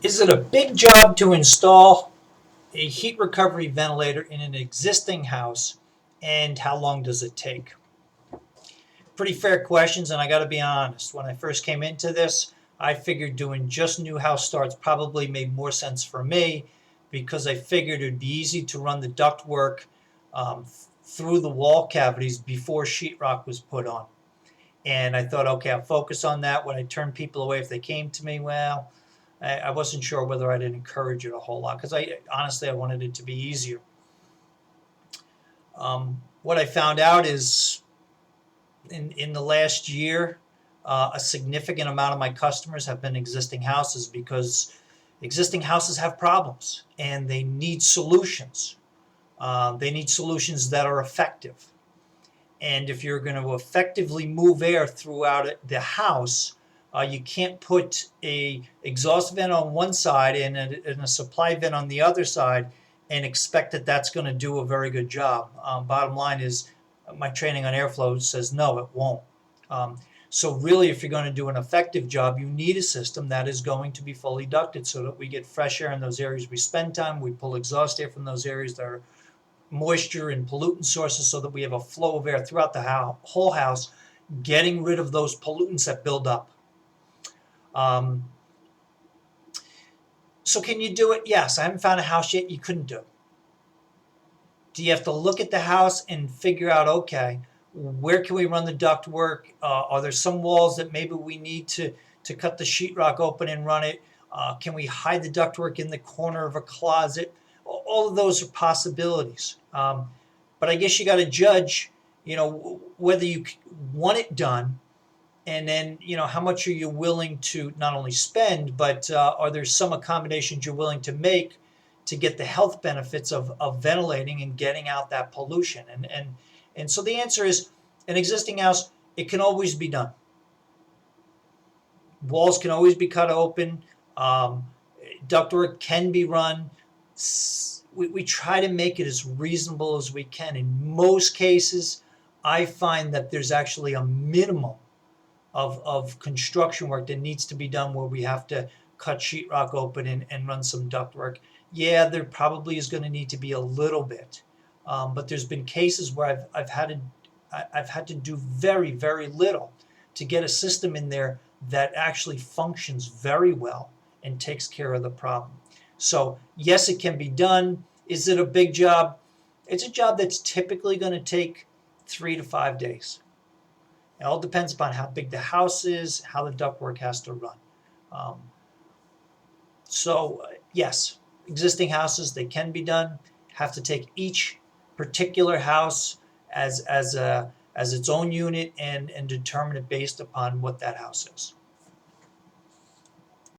Is it a big job to install a heat recovery ventilator in an existing house, and how long does it take? Pretty fair questions, and I got to be honest. When I first came into this, I figured doing just new house starts probably made more sense for me because I figured it'd be easy to run the ductwork through the wall cavities before sheetrock was put on. And I thought, okay, I'll focus on that. When I turn people away if they came to me, well, I wasn't sure whether I'd encourage it a whole lot because I honestly I wanted it to be easier. What I found out is in the last year, a significant amount of my customers have been existing houses because existing houses have problems and they need solutions. They need solutions that are effective. And if you're going to effectively move air throughout the house, you can't put a exhaust vent on one side and a supply vent on the other side and expect that that's going to do a very good job. Bottom line is, my training on airflow says no, it won't. Um, so really, if you're going to do an effective job, you need a system that is going to be fully ducted so that we get fresh air in those areas we spend time. We pull exhaust air from those areas that are moisture and pollutant sources so that we have a flow of air throughout the whole house, getting rid of those pollutants that build up. Um, so can you do it? Yes. I haven't found a house yet you couldn't do. Do you have to look at the house and figure out, okay, where can we run the duct work? Are there some walls that maybe we need to cut the sheetrock open and run it? Can we hide the ductwork in the corner of a closet? All of those are possibilities. But I guess you got to judge, whether you want it done, and then how much are you willing to not only spend, but are there some accommodations you're willing to make to get the health benefits of ventilating and getting out that pollution? And so the answer is, an existing house, it can always be done. Walls can always be cut open. Um, Ductwork can be run. We try to make it as reasonable as we can. In most cases, I find that there's actually a minimum of construction work that needs to be done where we have to cut sheetrock open and run some ductwork. Yeah, there probably is going to need to be a little bit, but there's been cases where I've had to do very, very little to get a system in there that actually functions very well and takes care of the problem. So yes, it can be done. Is it a big job? It's a job that's typically going to take 3 to 5 days. It all depends upon how big the house is, how the ductwork has to run. Um, so yes, existing houses, they can be done. Have to take each particular house as its own unit and determine it based upon what that house is.